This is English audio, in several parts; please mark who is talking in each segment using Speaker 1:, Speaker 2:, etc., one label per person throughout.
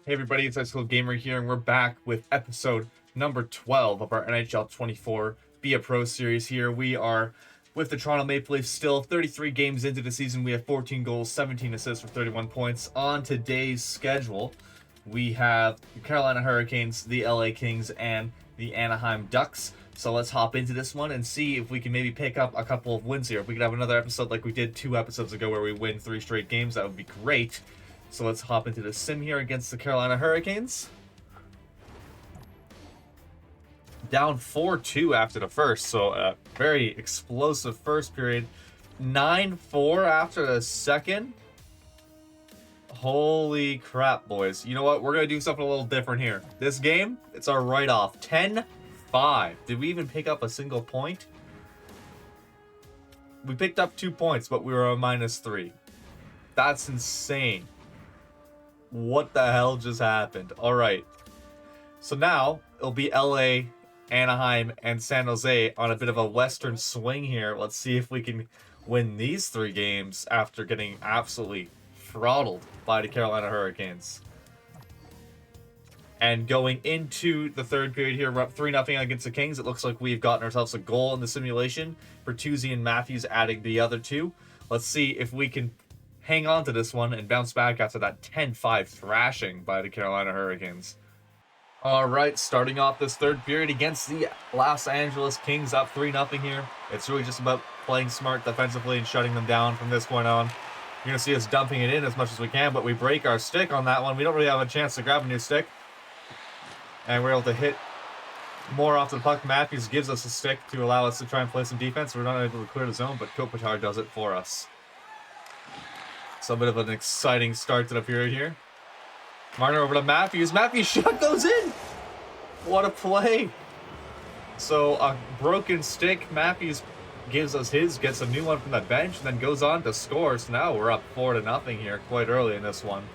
Speaker 1: Hey everybody, it's High School Gamer here, and we're back with episode number 12 of our NHL 24 Be a Pro series here. We are with the Toronto Maple Leafs still 33 games into the season. We have 14 goals, 17 assists for 31 points. On today's schedule, we have the Carolina Hurricanes, the LA Kings, and the Anaheim Ducks. So let's hop into this one and see if we can maybe pick up a couple of wins here. If we could have another episode like we did 2 episodes ago where we win 3 straight games, that would be great. So let's hop into the sim here against the Carolina Hurricanes. Down 4-2 after the first, so a very explosive first period. 9-4 after the second. Holy crap, boys. You know what? We're going to do something a little different here. This game, it's our write-off. 10-5. Did we even pick up a single point? We picked up 2 points, but we were a -3. That's insane. What the hell just happened? All right. So now it'll be LA, Anaheim, and San Jose on a bit of a Western swing here. Let's see if we can win these 3 games after getting absolutely throttled by the Carolina Hurricanes. And going into the third period here, we're up 3-0 against the Kings. It looks like we've gotten ourselves a goal in the simulation. Bertuzzi and Matthews adding the other 2. Let's see if we can hang on to this one and bounce back after that 10-5 thrashing by the Carolina Hurricanes. All right, starting off this third period against the Los Angeles Kings, up 3-0 here. It's really just about playing smart defensively and shutting them down from this point on. You're going to see us dumping it in as much as we can, but we break our stick on that one. We don't really have a chance to grab a new stick. And we're able to hit more off the puck. Matthews gives us a stick to allow us to try and play some defense. We're not able to clear the zone, but Kopitar does it for us. So a bit of an exciting start to the period here. Marner over to Matthews. Matthews' shot goes in! What a play! So a broken stick. Matthews gives us his, gets a new one from the bench, and then goes on to score. So now we're up 4-0 here quite early in this one.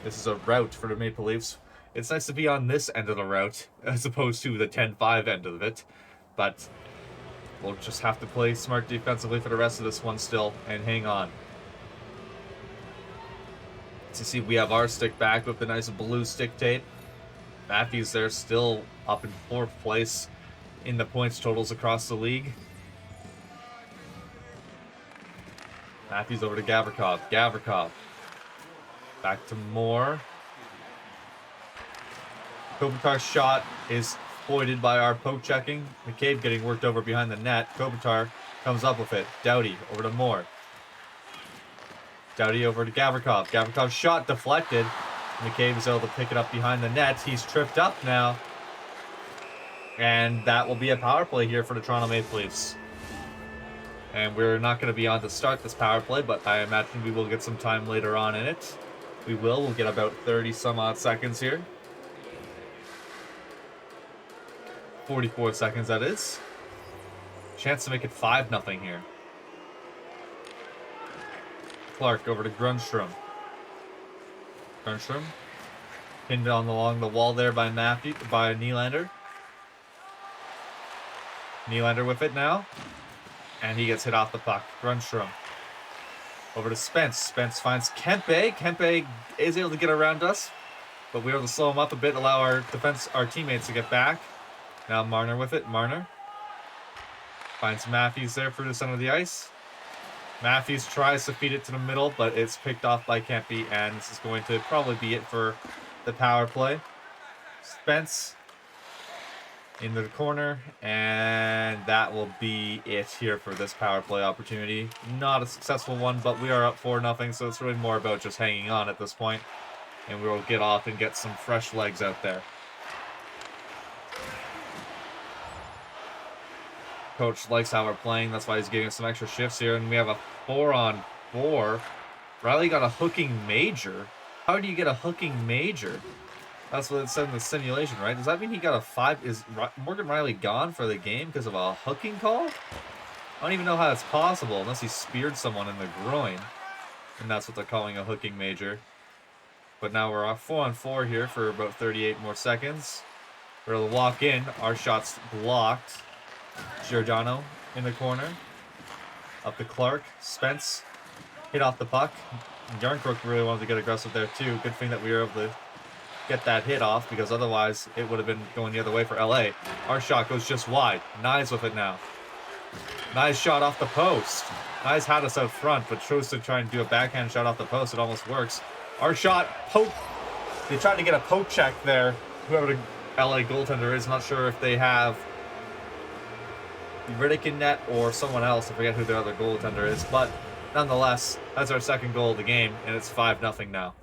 Speaker 1: This is a rout for the Maple Leafs. It's nice to be on this end of the route as opposed to the 10-5 end of it. But we'll just have to play smart defensively for the rest of this one still and hang on. To see we have our stick back with the nice blue stick tape. Matthews there still up in 4th place in the points totals across the league. Matthews over to Gavrikov. Gavrikov. Back to Moore. Kopitar's shot is foiled by our poke checking. McCabe getting worked over behind the net. Kopitar comes up with it. Doughty over to Moore. Doughty over to Gavrikov. Gavrikov's shot deflected. McCabe is able to pick it up behind the net. He's tripped up now. And that will be a power play here for the Toronto Maple Leafs. And we're not going to be on to start this power play, but I imagine we will get some time later on in it. We will. We'll get about 30 some odd seconds here. 44 seconds, that is. Chance to make it 5-0 here. Clark over to Grundstrom. Grundstrom pinned on along the wall there by Nylander. Nylander with it now. And he gets hit off the puck. Grundstrom. Over to Spence. Spence finds Kempe. Kempe is able to get around us, but we're able to slow him up a bit, allow our teammates to get back. Now Marner with it. Marner finds Matthews there for the center of the ice. Matthews tries to feed it to the middle, but it's picked off by Kempe, and this is going to probably be it for the power play. Spence into the corner, and that will be it here for this power play opportunity. Not a successful one, but we are up 4-0, so it's really more about just hanging on at this point, and we will get off and get some fresh legs out there. Coach likes how we're playing. That's why he's giving us some extra shifts here. And we have a 4-on-4. Riley got a hooking major. How do you get a hooking major? That's what it said in the simulation, right? Does that mean he got a 5? Is Morgan Riley gone for the game because of a hooking call? I don't even know how that's possible unless he speared someone in the groin. And that's what they're calling a hooking major. But now we're off 4-on-4 here for about 38 more seconds. We're able to walk in. Our shot's blocked. Giordano in the corner. Up to Clark. Spence hit off the puck. Yarncrook really wanted to get aggressive there too. Good thing that we were able to get that hit off, because otherwise it would have been going the other way for LA. Our shot goes just wide. Nyes with it now. Nice shot off the post. Nyes had us out front, but chose to try and do a backhand shot off the post. It almost works. Our shot, poke. They tried to get a poke check there. Whoever the LA goaltender is, not sure if they have Riddick in net or someone else. I forget who their other goaltender is, but nonetheless, that's our second goal of the game, and it's 5-0 now.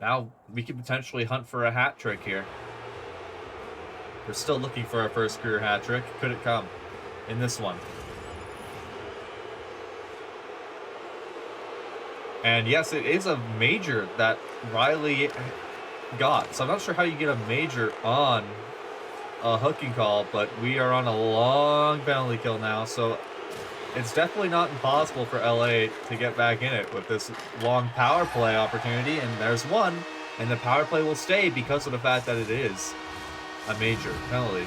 Speaker 1: Now we could potentially hunt for a hat trick here. We're still looking for our first career hat trick. Could it come in this one? And yes, it is a major that Riley got. So I'm not sure how you get a major on a hooking call, but we are on a long penalty kill now. So it's definitely not impossible for LA to get back in it with this long power play opportunity. And there's one. And the power play will stay because of the fact that it is a major penalty.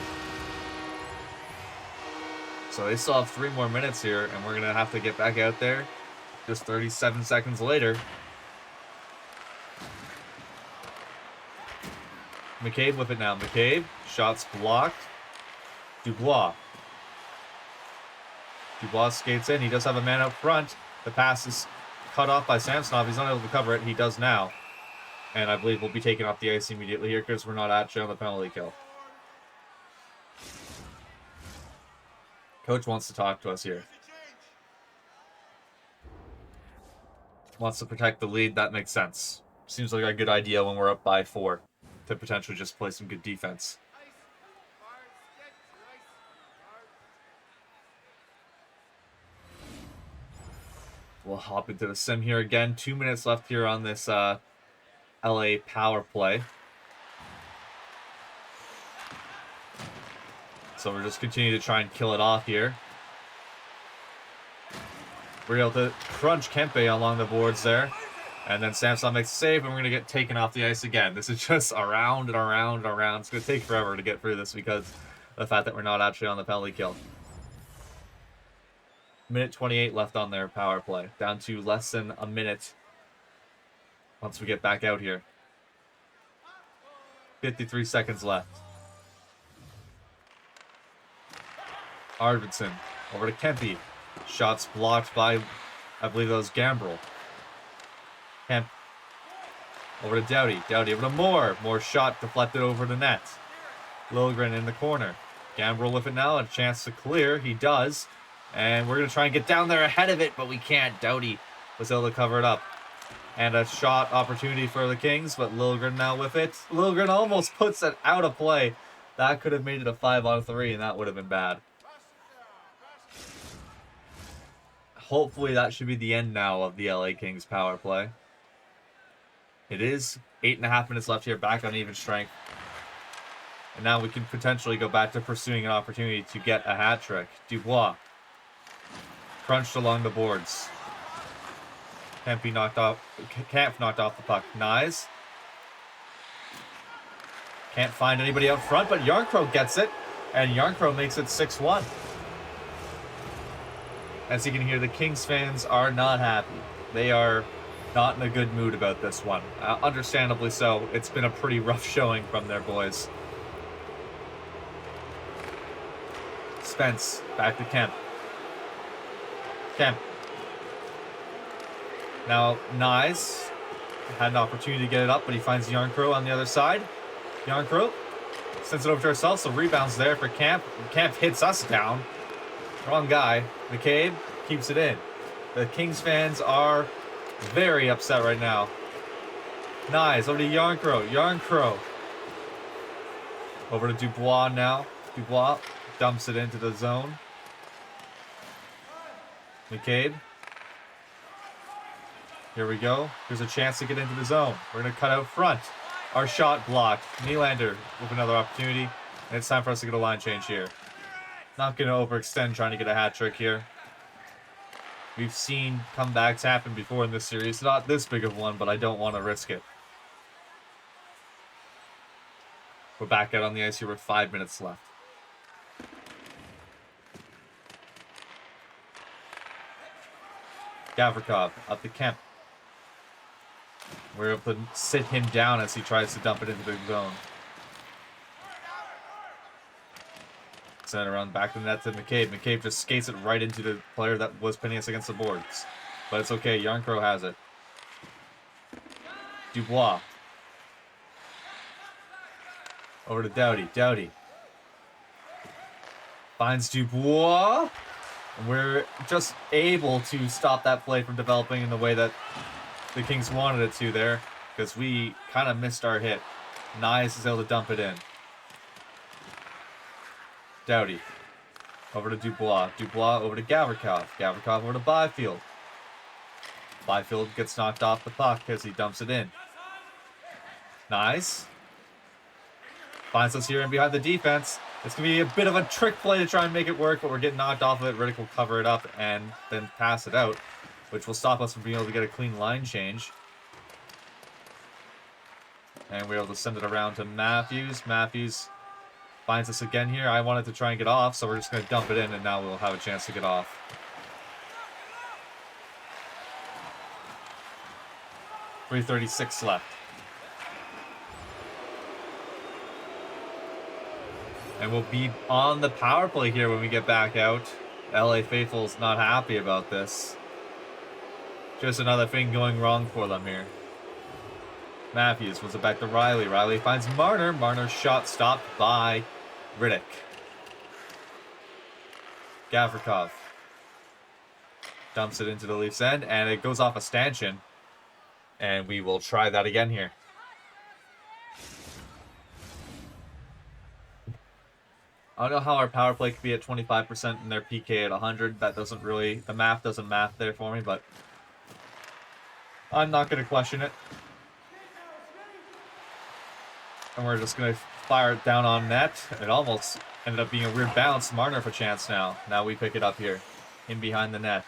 Speaker 1: So they still have 3 more minutes here, and we're going to have to get back out there just 37 seconds later. McCabe with it now. McCabe, shots blocked. Dubois. Dubois skates in. He does have a man up front. The pass is cut off by Samsonov. He's not able to cover it. He does now. And I believe we'll be taken off the ice immediately here because we're not actually on the penalty kill. Coach wants to talk to us here. Wants to protect the lead. That makes sense. Seems like a good idea when we're up by 4 to potentially just play some good defense. We'll hop into the sim here again. 2 minutes left here on this LA power play. So we're just continuing to try and kill it off here. We're able to crunch Kempe along the boards there. And then Samson makes a save, and we're going to get taken off the ice again. This is just around and around and around. It's going to take forever to get through this because of the fact that we're not actually on the penalty kill. Minute 28 left on their power play. Down to less than a minute once we get back out here. 53 seconds left. Arvidsson over to Kempe. Shots blocked by, I believe that was Gambrel. Kemp over to Doughty. Doughty over to Moore. Moore shot deflected over the net. Lilgren in the corner. Gambrel with it now. A chance to clear. He does. And we're going to try and get down there ahead of it, but we can't. Doughty was able to cover it up. And a shot opportunity for the Kings, but Lilgren now with it. Lilgren almost puts it out of play. That could have made it a 5-on-3, and that would have been bad. Hopefully that should be the end now of the LA Kings power play. It is 8.5 minutes left here, back on even strength. And now we can potentially go back to pursuing an opportunity to get a hat trick. Dubois. Crunched along the boards. Kampf knocked off the puck. Nyes. Can't find anybody out front, but Yarncrow gets it. And Yarncrow makes it 6-1. As you can hear, the Kings fans are not happy. They are not in a good mood about this one. Understandably so. It's been a pretty rough showing from their boys. Spence, back to Kemp. Kemp. Now, Nyes had an opportunity to get it up, but he finds Yarncrow on the other side. Yarncrow sends it over to ourselves, so rebounds there for Camp. Camp hits us down. Wrong guy. McCabe keeps it in. The Kings fans are very upset right now. Nyes over to Yarncrow. Yarncrow over to Dubois now. Dubois dumps it into the zone. McCabe. Here we go. There's a chance to get into the zone. We're going to cut out front. Our shot blocked. Nylander with another opportunity. And it's time for us to get a line change here. Not going to overextend trying to get a hat trick here. We've seen comebacks happen before in this series. Not this big of one, but I don't want to risk it. We're back out on the ice here with 5 minutes left. Gavrikov up to Kemp. We're able to sit him down as he tries to dump it into the zone. Send it around back to the net to McCabe. McCabe just skates it right into the player that was pinning us against the boards. But it's okay. Yarncrow has it. Dubois. Over to Doughty. Doughty. Finds Dubois. And we're just able to stop that play from developing in the way that the Kings wanted it to there. Because we kind of missed our hit. Nice is able to dump it in. Doughty. Over to Dubois. Dubois over to Gavrikov. Gavrikov over to Byfield. Byfield gets knocked off the puck as he dumps it in. Nice. Finds us here in behind the defense. It's going to be a bit of a trick play to try and make it work, but we're getting knocked off of it. Riddick will cover it up and then pass it out, which will stop us from being able to get a clean line change. And we're able to send it around to Matthews. Matthews finds us again here. I wanted to try and get off, so we're just going to dump it in, and now we'll have a chance to get off. .336 left. And we'll be on the power play here when we get back out. LA Faithful's not happy about this. Just another thing going wrong for them here. Matthews was it back to Riley. Riley finds Marner. Marner's shot stopped by Riddick. Gavrikov dumps it into the Leafs end, and it goes off a stanchion. And we will try that again here. I don't know how our power play could be at 25% and their PK at 100. That doesn't really, the math doesn't math there for me, but I'm not going to question it. And we're just going to fire it down on net. It almost ended up being a weird bounce. Marner for a chance now. Now we pick it up here. In behind the net.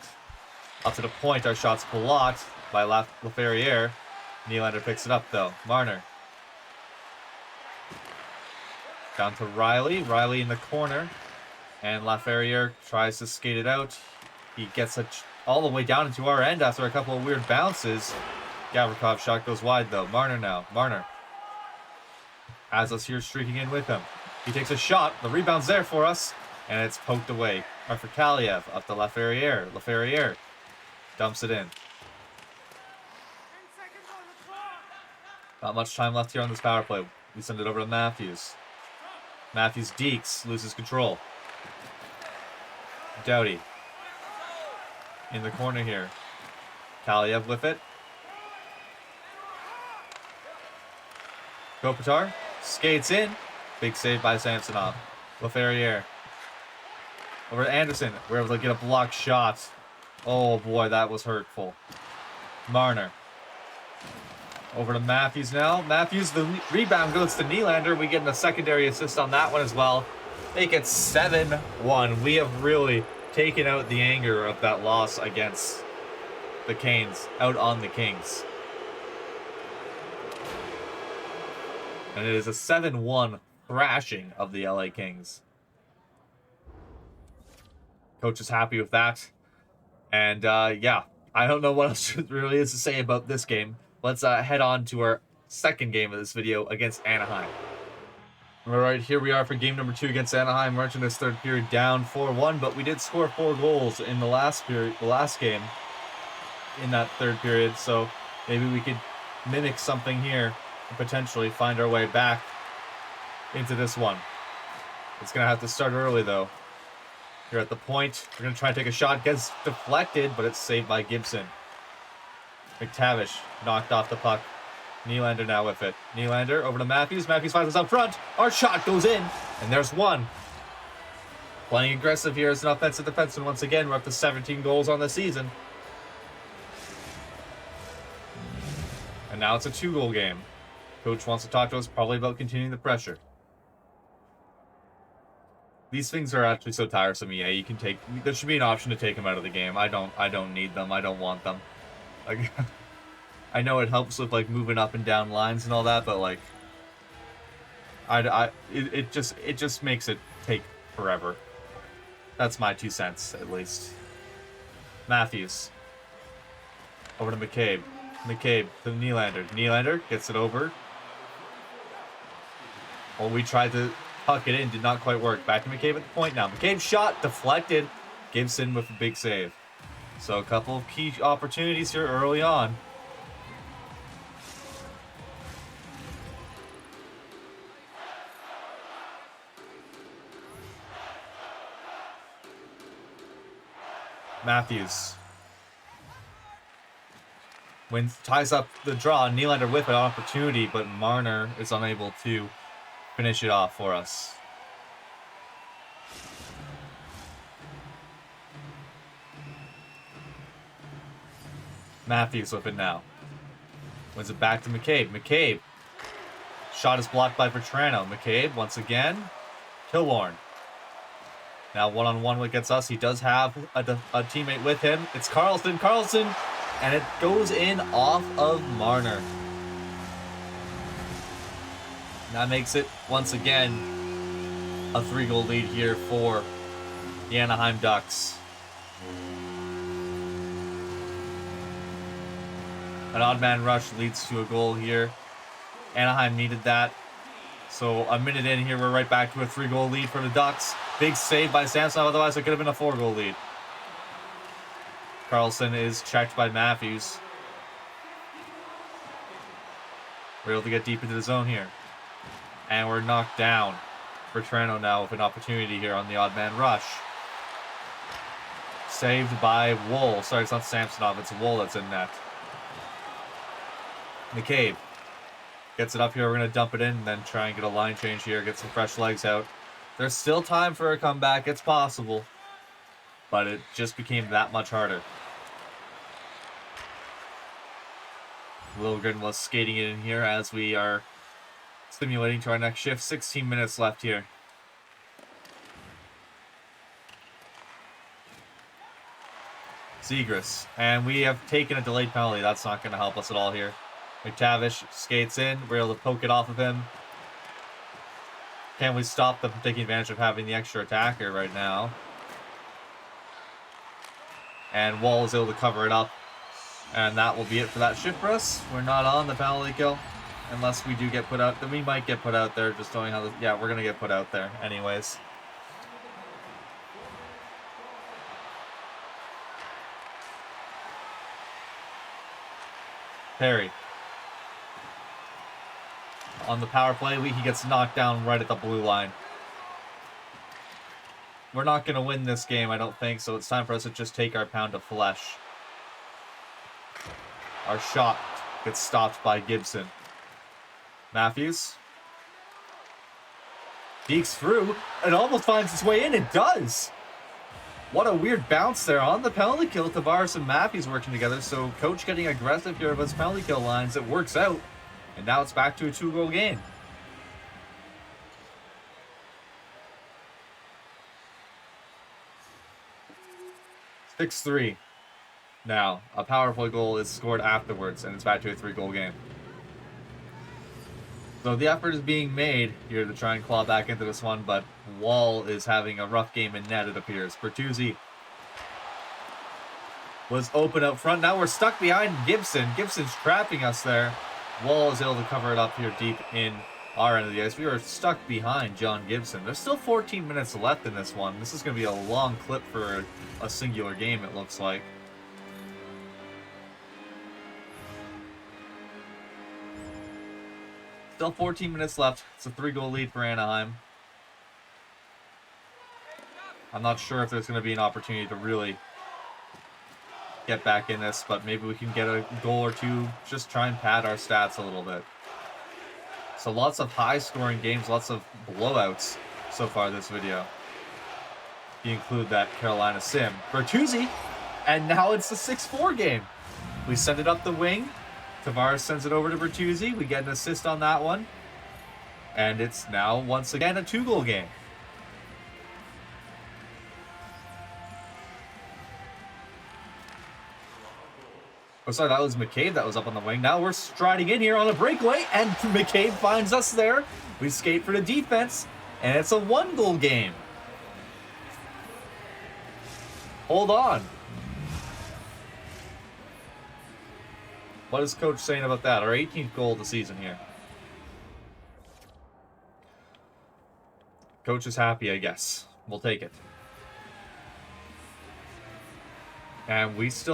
Speaker 1: Up to the point, our shot's blocked by Laferriere. Nylander picks it up though. Marner. Down to Riley. Riley in the corner. And Laferriere tries to skate it out. He gets it all the way down into our end after a couple of weird bounces. Gavrikov's shot goes wide though. Marner now. Marner has us here streaking in with him. He takes a shot. The rebound's there for us. And it's poked away. Or for Kaliev. Up to Laferriere. Laferriere dumps it in. Not much time left here on this power play. We send it over to Matthews. Matthews dekes. Loses control. Doughty. In the corner here. Kaliev with it. Kopitar skates in. Big save by Samsonov. Laferriere. Over to Anderson. We're able to get a blocked shot. Oh boy, that was hurtful. Marner. Over to Matthews now. Matthews, the rebound goes to Nylander. We get a secondary assist on that one as well. Make it 7-1. We have really taken out the anger of that loss against the Canes, out on the Kings. And it is a 7-1 thrashing of the LA Kings. Coach is happy with that. And yeah, I don't know what else really is to say about this game. Let's head on to our second game of this video against Anaheim. All right, here we are for game number 2 against Anaheim. We're entering this third period down 4-1, but we did score 4 goals in the last game in that third period. So maybe we could mimic something here and potentially find our way back into this one. It's going to have to start early, though. Here at the point, we're going to try and take a shot. Gets deflected, but it's saved by Gibson. McTavish knocked off the puck. Nylander now with it. Nylander over to Matthews. Matthews finds us up front. Our shot goes in, and there's one. Playing aggressive here as an offensive defenseman once again. We're up to 17 goals on the season. And now it's a 2-goal game. Coach wants to talk to us probably about continuing the pressure. These things are actually so tiresome. Yeah, you can take. There should be an option to take them out of the game. I don't need them. I don't want them. Like, I know it helps with like moving up and down lines and all that, but like, it just makes it take forever. That's my 2 cents at least. Matthews over to McCabe. McCabe to Nylander. Nylander gets it over. Well, we tried to tuck it in, did not quite work. Back to McCabe at the point now. McCabe shot, deflected. Gibson with a big save. So a couple of key opportunities here early on. Matthews ties up the draw. Nylander with an opportunity, but Marner is unable to finish it off for us. Matthews with it now. Wins it back to McCabe. McCabe. Shot is blocked by Bertrano. McCabe once again. Killorn. Now one-on-one against us. He does have a teammate with him. It's Carlson. Carlson. And it goes in off of Marner. That makes it, once again, a 3-goal lead here for the Anaheim Ducks. An odd man rush leads to a goal here. Anaheim needed that. So a minute in here, we're right back to a 3-goal lead for the Ducks. Big save by Samsonov, otherwise it could have been a 4-goal lead. Carlson is checked by Matthews. We're able to get deep into the zone here. And we're knocked down. Bertrano now with an opportunity here on the odd man rush. Saved by Wool. Sorry, it's not Samsonov, it's Wool that's in net. McCabe gets it up here. We're going to dump it in and then try and get a line change here. Get some fresh legs out. There's still time for a comeback. It's possible. But it just became that much harder. Liljegren was skating it in here as we are simulating to our next shift. 16 minutes left here. Zegras. And we have taken a delayed penalty. That's not going to help us at all here. McTavish skates in. We're able to poke it off of him. Can we stop them from taking advantage of having the extra attacker right now? And Wall is able to cover it up. And that will be it for that shift for us. We're not on the penalty kill. Unless we do get put out. Then we might get put out there. Just knowing how the, yeah, we're going to get put out there anyways. Perry. On the power play, he gets knocked down right at the blue line. We're not going to win this game, I don't think, so it's time for us to just take our pound of flesh. Our shot gets stopped by Gibson. Matthews. Deeks through. It almost finds its way in. It does! What a weird bounce there on the penalty kill. Tavares and Matthews working together, so coach getting aggressive here with his penalty kill lines. It works out. And now it's back to a 2-goal game. Six 3. Now, a power play goal is scored afterwards, and it's back to a 3-goal game. So the effort is being made here to try and claw back into this one, but Wall is having a rough game in net, it appears. Bertuzzi was open up front. Now we're stuck behind Gibson. Gibson's trapping us there. Wall is able to cover it up here deep in our end of the ice. We are stuck behind John Gibson. There's still 14 minutes left in this one. This is going to be a long clip for a singular game, it looks like. Still 14 minutes left. It's a 3-goal lead for Anaheim. I'm not sure if there's going to be an opportunity to really get back in this, but maybe we can get a goal or two, just try and pad our stats a little bit. So lots of high-scoring games, lots of blowouts so far this video. If you include that Carolina sim. Bertuzzi, and now it's a 6-4 game. We send it up the wing. Tavares sends it over to Bertuzzi. We get an assist on that one. And it's now, once again, a 2-goal game. Oh, sorry, that was McCabe that was up on the wing. Now we're striding in here on a breakaway, and McCabe finds us there. We skate for the defense, and it's a 1-goal game. Hold on. What is coach saying about that? Our 18th goal of the season here. Coach is happy, I guess. We'll take it. And we've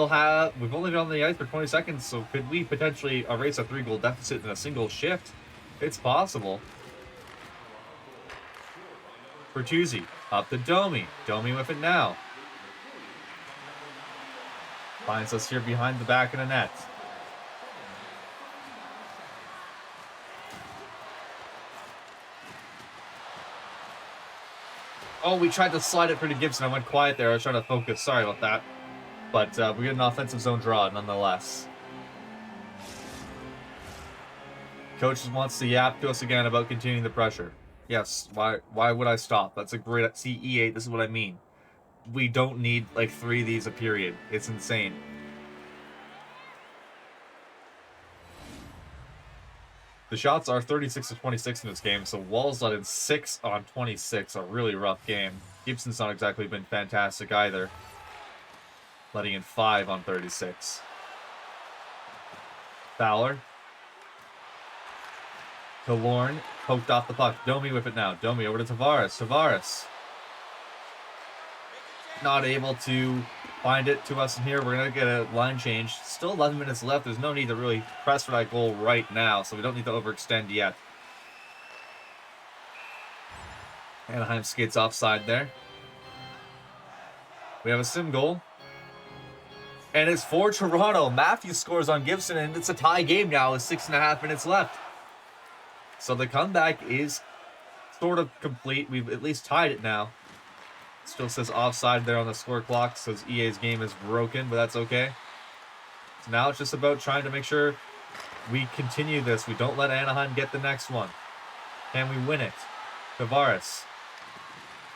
Speaker 1: only been on the ice for 20 seconds, so could we potentially erase a 3-goal deficit in a single shift? It's possible. Bertuzzi, up to Domi. Domi with it now. Finds us here behind the back of the net. Oh, we tried to slide it through to Gibson. I went quiet there. I was trying to focus. Sorry about that. But we get an offensive zone draw nonetheless. Coach wants to yap to us again about continuing the pressure. Yes, why would I stop? That's a great CE8. This is what I mean. We don't need like 3 of these a period. It's insane. The shots are 36 to 26 in this game, so Wall's let in 6 on 26. A really rough game. Gibson's not exactly been fantastic either, letting in 5 on 36. Fowler. Killorn poked off the puck. Domi with it now. Domi over to Tavares. Tavares. Not able to find it to us in here. We're going to get a line change. Still 11 minutes left. There's no need to really press for that goal right now, so we don't need to overextend yet. Anaheim skates offside there. We have a sim goal. And it's for Toronto. Matthews scores on Gibson, and it's a tie game now with 6.5 minutes left. So the comeback is sort of complete. We've at least tied it now. Still says offside there on the score clock. Says EA's game is broken, but that's okay. So now it's just about trying to make sure we continue this. We don't let Anaheim get the next one. Can we win it? Tavares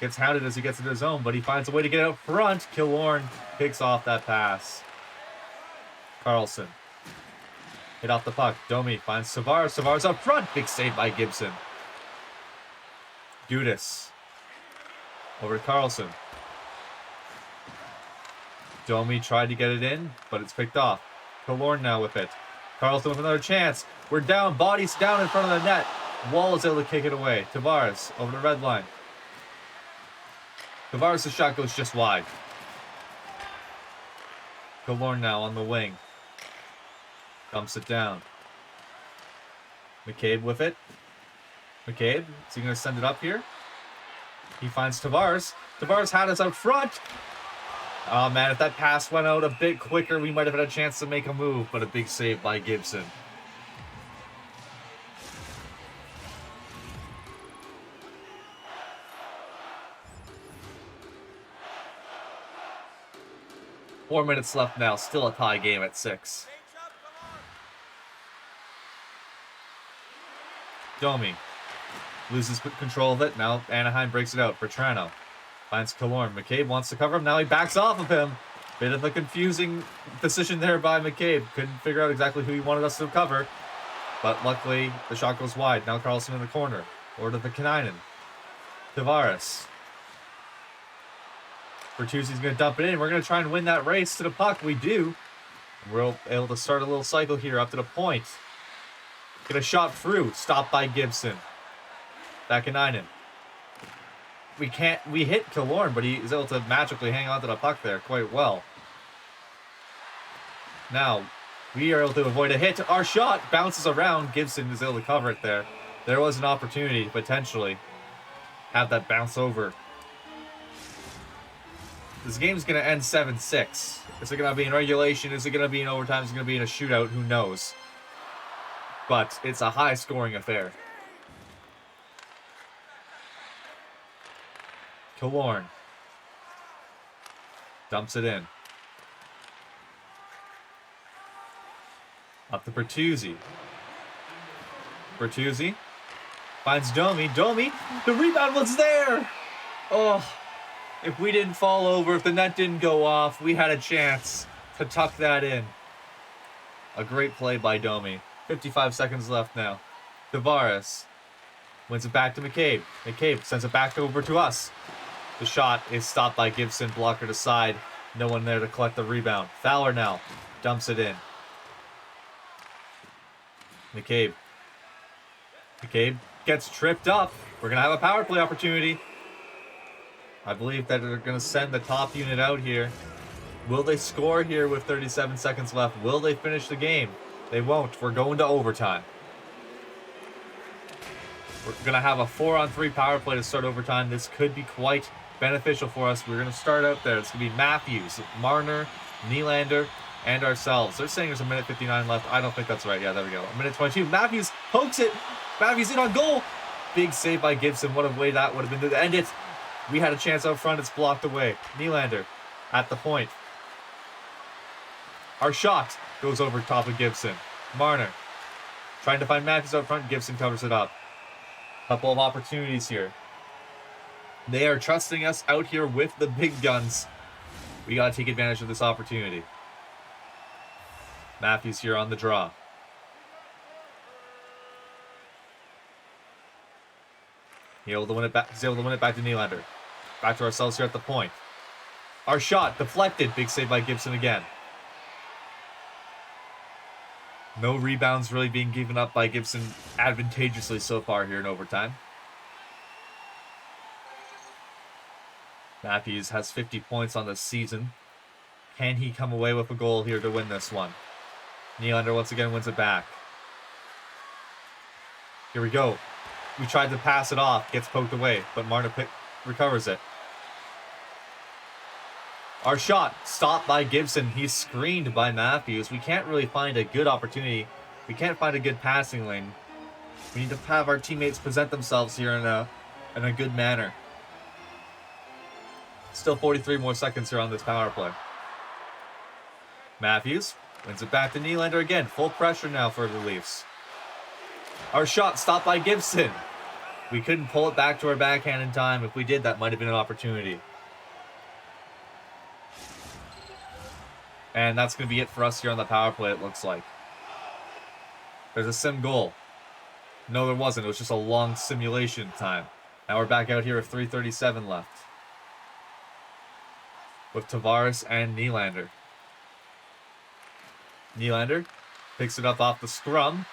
Speaker 1: gets hounded as he gets into his zone, but he finds a way to get out front. Killorn picks off that pass. Carlson. Hit off the puck. Domi finds Tavares. Tavares up front. Big save by Gibson. Gudas. Over to Carlson. Domi tried to get it in, but it's picked off. Killorn now with it. Carlson with another chance. We're down. Bodies down in front of the net. Wall is able to kick it away. Tavares over the red line. Tavares' shot goes just wide. Killorn now on the wing. Dumps it down. McCabe with it. McCabe, is he going to send it up here? He finds Tavares. Tavares had us out front. Oh, man, if that pass went out a bit quicker, we might have had a chance to make a move, but a big save by Gibson. Four minutes left now. Still a tie game at 6. Domi loses control of it. Now Anaheim breaks it out. Bertrano finds Killorn. McCabe wants to cover him. Now he backs off of him. Bit of a confusing decision there by McCabe. Couldn't figure out exactly who he wanted us to cover. But luckily, the shot goes wide. Now Carlson in the corner. Over to the Kinainen. Tavares. Bertuzzi's going to dump it in. We're going to try and win that race to the puck. We do. We're able to start a little cycle here up to the point. Get a shot through. Stopped by Gibson. Kinainen. We hit Killorn, but he is able to magically hang on to the puck there quite well. Now, we are able to avoid a hit. Our shot bounces around. Gibson is able to cover it there. There was an opportunity to potentially have that bounce over. This game's going to end 7-6. Is it going to be in regulation? Is it going to be in overtime? Is it going to be in a shootout? Who knows? But it's a high-scoring affair. Killorn dumps it in. Up to Bertuzzi. Bertuzzi finds Domi. Domi, the rebound was there! Oh, if we didn't fall over, if the net didn't go off, we had a chance to tuck that in. A great play by Domi. 55 seconds left now. Tavares wins it back to McCabe. McCabe sends it back over to us. The shot is stopped by Gibson, blocker to side. No one there to collect the rebound. Fowler now dumps it in. McCabe. McCabe gets tripped up. We're going to have a power play opportunity. I believe that they're going to send the top unit out here. Will they score here with 37 seconds left? Will they finish the game? They won't. We're going to overtime. We're going to have a 4-on-3 power play to start overtime. This could be quite beneficial for us. We're going to start out there. It's going to be Matthews, Marner, Nylander, and ourselves. They're saying there's a minute 59 left. I don't think that's right. Yeah, there we go. A minute 22. Matthews pokes it. Matthews in on goal. Big save by Gibson. What a way that would have been to end it. We had a chance out front. It's blocked away. Nylander at the point. Our shot goes over top of Gibson. Marner trying to find Matthews out front. Gibson covers it up. Couple of opportunities here. They are trusting us out here with the big guns. We got to take advantage of this opportunity. Matthews here on the draw. He's able to win it back to Nylander. Back to ourselves here at the point. Our shot deflected. Big save by Gibson again. No rebounds really being given up by Gibson advantageously so far here in overtime. Matthews has 50 points on the season. Can he come away with a goal here to win this one? Nylander once again wins it back. Here we go. We tried to pass it off. Gets poked away, but Marner recovers it. Our shot stopped by Gibson. He's screened by Matthews. We can't really find a good opportunity. We can't find a good passing lane. We need to have our teammates present themselves here in a good manner. Still 43 more seconds here on this power play. Matthews wins it back to Nylander again. Full pressure now for the Leafs. Our shot stopped by Gibson. We couldn't pull it back to our backhand in time. If we did, that might have been an opportunity. And that's going to be it for us here on the power play, it looks like. There's a sim goal. No, there wasn't. It was just a long simulation time. Now we're back out here with 3:37 left. With Tavares and Nylander. Nylander picks it up off the scrum.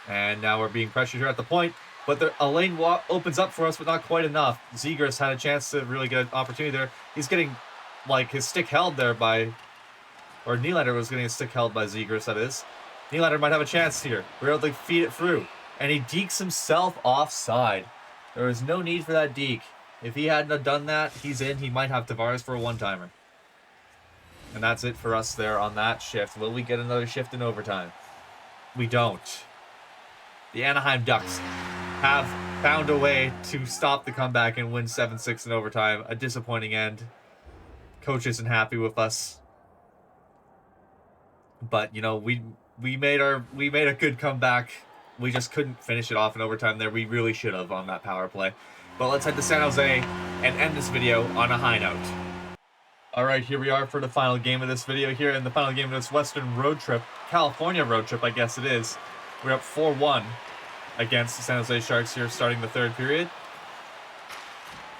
Speaker 1: And now we're being pressured here at the point. But a lane opens up for us, but not quite enough. Zegras had a chance to really get an opportunity there. He's getting, like, his stick held there by... Or Nylander was getting his stick held by Zegras, that is. Nylander might have a chance here. We're able to feed it through. And he dekes himself offside. There was no need for that deke. If he hadn't have done that, he's in. He might have Tavares for a one-timer. And that's it for us there on that shift. Will we get another shift in overtime? We don't. The Anaheim Ducks have found a way to stop the comeback and win 7-6 in overtime. A disappointing end. Coach isn't happy with us. But, you know, we made a good comeback. We just couldn't finish it off in overtime there. We really should have on that power play. But let's head to San Jose and end this video on a high note. Alright, here we are for the final game of this video here. In the final game of this Western road trip, California road trip, I guess it is. We're up 4-1 against the San Jose Sharks here starting the third period.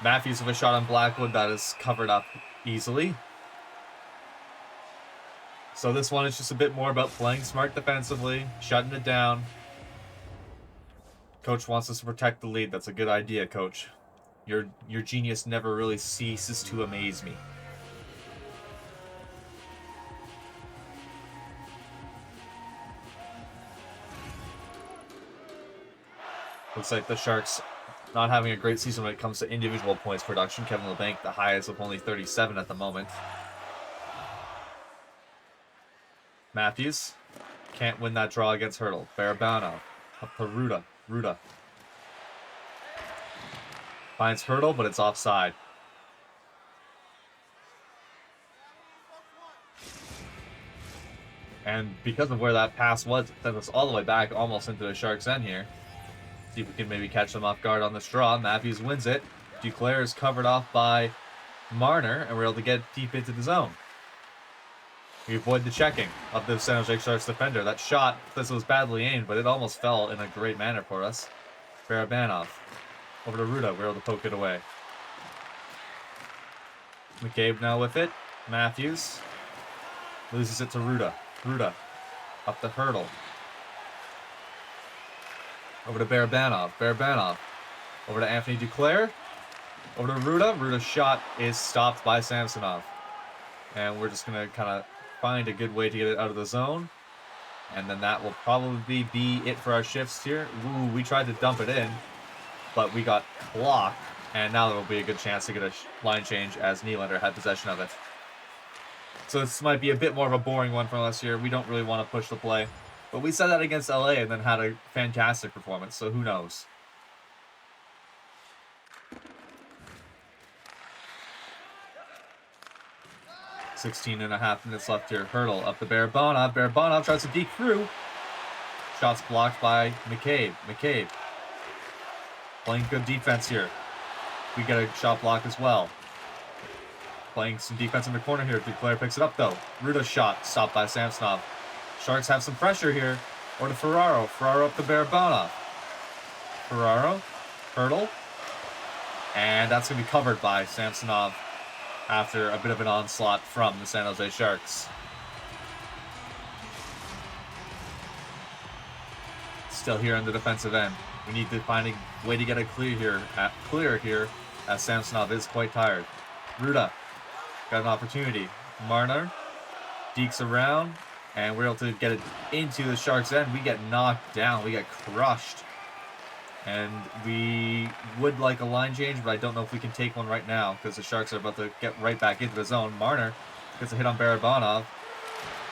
Speaker 1: Matthews with a shot on Blackwood that is covered up easily. So this one is just a bit more about playing smart defensively, shutting it down. Coach wants us to protect the lead. That's a good idea, Coach. Your genius never really ceases to amaze me. Looks like the Sharks not having a great season when it comes to individual points production. Kevin LeBanc, the highest with only 37 at the moment. Matthews can't win that draw against Hurdle. Barabanov up to Ruda finds Hurdle, but it's offside. And because of where that pass was, it sent us all the way back almost into the Sharks' end here. See if we can maybe catch them off guard on this draw. Matthews wins it. Duclair is covered off by Marner, and we're able to get deep into the zone. We avoid the checking of the San Jose Sharks defender. That shot, this was badly aimed, but it almost fell in a great manner for us. Barabanov over to Ruda. We're able to poke it away. McCabe now with it. Matthews loses it to Ruda. Ruda up the Hurdle. Over to Barabanov. Barabanov. Over to Anthony Duclair. Over to Ruda. Ruda's shot is stopped by Samsonov. And we're just going to kind of find a good way to get it out of the zone. And then that will probably be it for our shifts here. Ooh, we tried to dump it in, but we got blocked. And now there will be a good chance to get a line change as Nylander had possession of it. So this might be a bit more of a boring one for us here. We don't really want to push the play. But we said that against LA and then had a fantastic performance, so who knows? .5 minutes left here. Hurdle up the Barabanov. Barabanov tries to deke through. Shots blocked by McCabe. McCabe playing good defense here. We get a shot block as well. Playing some defense in the corner here. Duclair picks it up though. Ruda's shot stopped by Samsonov. Sharks have some pressure here. Or to Ferraro. Ferraro up the Barabanov. Ferraro. Hurdle. And that's going to be covered by Samsonov after a bit of an onslaught from the San Jose Sharks. Still here on the defensive end. We need to find a way to get a clear here as Samsonov is quite tired. Ruda got an opportunity. Marner dekes around, and we're able to get it into the Sharks' end. We get knocked down. We get crushed. And we would like a line change, but I don't know if we can take one right now because the Sharks are about to get right back into the zone. Marner gets a hit on Barabanov,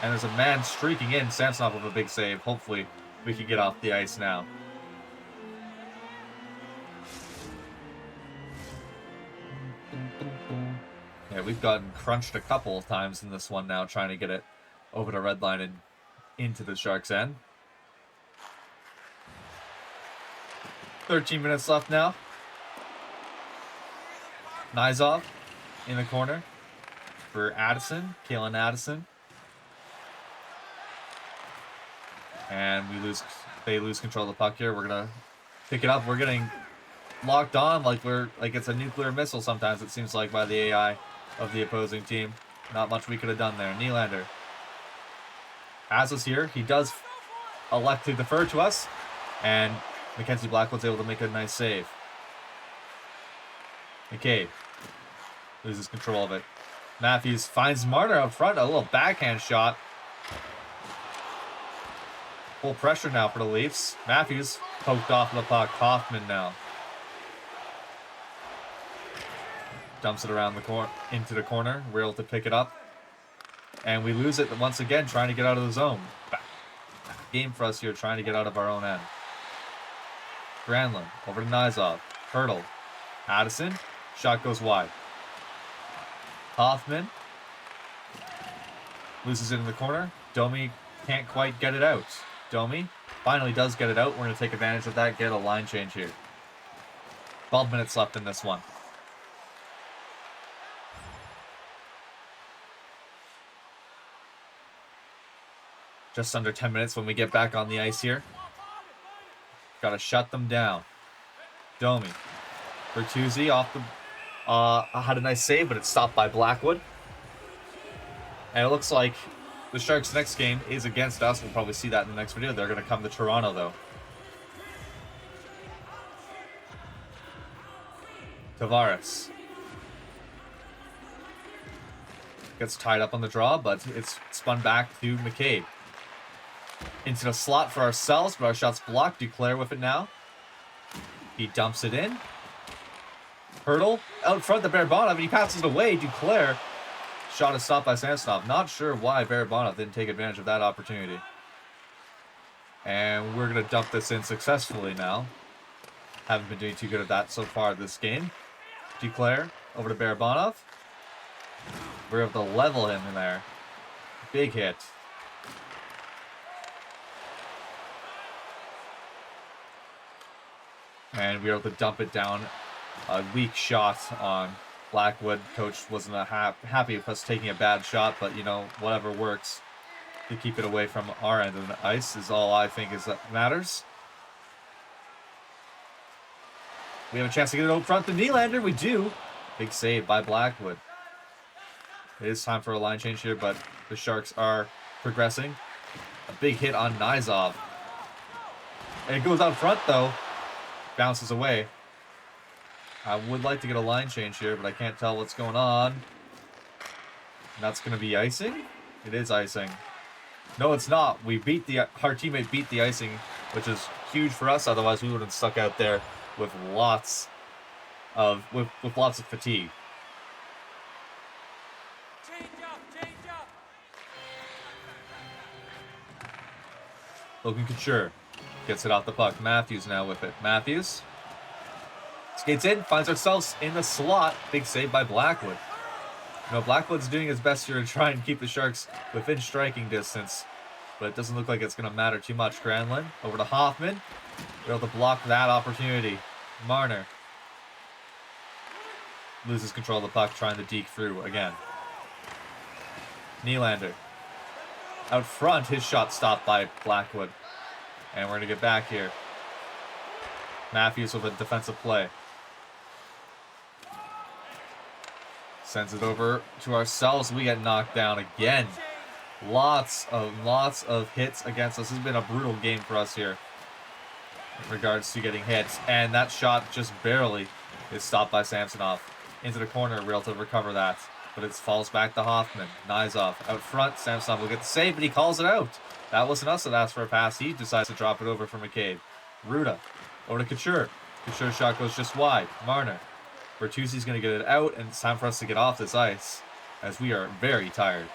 Speaker 1: and there's a man streaking in. Samsonov with a big save. Hopefully we can get off the ice now. Yeah, we've gotten crunched a couple of times in this one now, trying to get it over the red line and into the Sharks' end. 13 minutes left now. Nizov in the corner for Addison, Kalen Addison. And they lose control of the puck here. We're going to pick it up. We're getting locked on like it's a nuclear missile sometimes, it seems like, by the AI of the opposing team. Not much we could have done there. Nylander has us here. He does elect to defer to us, and Mackenzie Blackwood's able to make a nice save. McCabe loses control of it. Matthews finds Marner up front. A little backhand shot. Full pressure now for the Leafs. Matthews poked off the puck. Hoffman now dumps it around the into the corner. We're able to pick it up, and we lose it once again, trying to get out of the zone. Back game for us here, trying to get out of our own end. Granlund over to Nizov. Hurdle. Addison. Shot goes wide. Hoffman loses it in the corner. Domi can't quite get it out. Domi finally does get it out. We're going to take advantage of that, get a line change here. 12 minutes left in this one. Just under 10 minutes when we get back on the ice here. Got to shut them down. Domi. Bertuzzi off the... had a nice save, but it's stopped by Blackwood. And it looks like the Sharks' next game is against us. We'll probably see that in the next video. They're going to come to Toronto, though. Tavares gets tied up on the draw, but it's spun back to McCabe. Into the slot for ourselves, but our shot's blocked. Duclair with it now. He dumps it in. Hurdle out front, the Barabanov, and he passes it away. Duclair. Shot is stopped by Samsonov. Not sure why Barabanov didn't take advantage of that opportunity. And we're going to dump this in successfully now. Haven't been doing too good at that so far this game. Duclair over to Barabanov. We're able to level him in there. Big hit. And we were able to dump it down. A weak shot on Blackwood. Coach wasn't happy with us taking a bad shot, but, you know, whatever works to keep it away from our end of the ice is all I think is that matters. We have a chance to get it out front to Nylander. We do. Big save by Blackwood. It is time for a line change here, but the Sharks are progressing. A big hit on Nizov. And it goes out front, though. Bounces away. I would like to get a line change here, but I can't tell what's going on. And that's going to be icing? It is icing. No, it's not. Our teammate beat the icing, which is huge for us. Otherwise, we would have stuck out there with lots of fatigue. Logan Couture gets it off the puck. Matthews now with it. Matthews skates in, finds ourselves in the slot. Big save by Blackwood. You know, Blackwood's doing his best here to try and keep the Sharks within striking distance, but it doesn't look like it's going to matter too much. Granlund over to Hoffman. We're able to block that opportunity. Marner loses control of the puck, trying to deke through again. Nylander. Out front, his shot stopped by Blackwood. And we're going to get back here. Matthews with a defensive play. Sends it over to ourselves. We get knocked down again. Lots of hits against us. This has been a brutal game for us here in regards to getting hits. And that shot just barely is stopped by Samsonov. Into the corner, we're able to recover that. But it falls back to Hoffman. Nizov out front. Samsonov will get the save, but he calls it out. That wasn't us that asked for a pass. He decides to drop it over for McCabe. Ruda over to Couture. Couture's shot goes just wide. Marner. Bertuzzi's going to get it out, and it's time for us to get off this ice, as we are very tired.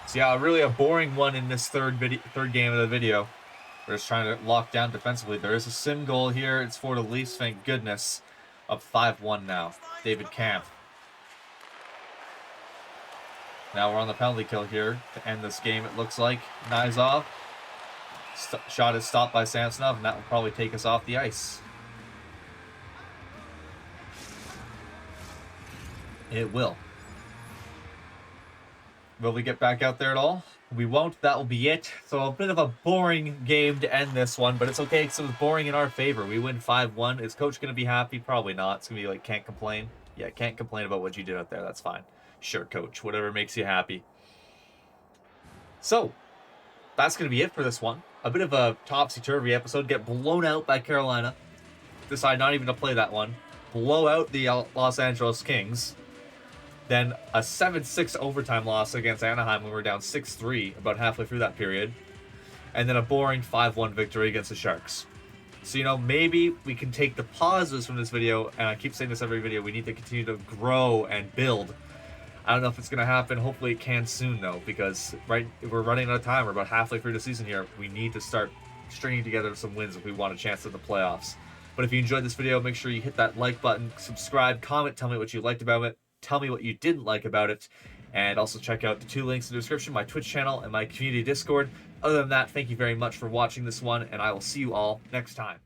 Speaker 1: So yeah, really a boring one in this third game of the video. We're just trying to lock down defensively. There is a sim goal here. It's for the Leafs, thank goodness. Up 5-1 now. David Kampf. Now we're on the penalty kill here to end this game, it looks like. Nizov. Shot is stopped by Samsonov, and that will probably take us off the ice. It will. Will we get back out there at all? We won't. That will be it. So a bit of a boring game to end this one, but it's okay because it was boring in our favor. We win 5-1. Is Coach going to be happy? Probably not. It's going to be like, can't complain. Yeah, can't complain about what you did out there. That's fine. Sure, Coach. Whatever makes you happy. So, that's going to be it for this one. A bit of a topsy-turvy episode. Get blown out by Carolina. Decide not even to play that one. Blow out the Los Angeles Kings. Then a 7-6 overtime loss against Anaheim when we were down 6-3 about halfway through that period. And then a boring 5-1 victory against the Sharks. So, you know, maybe we can take the positives from this video, and I keep saying this every video, we need to continue to grow and build. I don't know if it's going to happen. Hopefully it can soon, though, because we're running out of time. We're about halfway through the season here. We need to start stringing together some wins if we want a chance at the playoffs. But if you enjoyed this video, make sure you hit that like button, subscribe, comment, tell me what you liked about it. Tell me what you didn't like about it, and also check out the 2 links in the description, my Twitch channel and my community Discord. Other than that, thank you very much for watching this one, and I will see you all next time.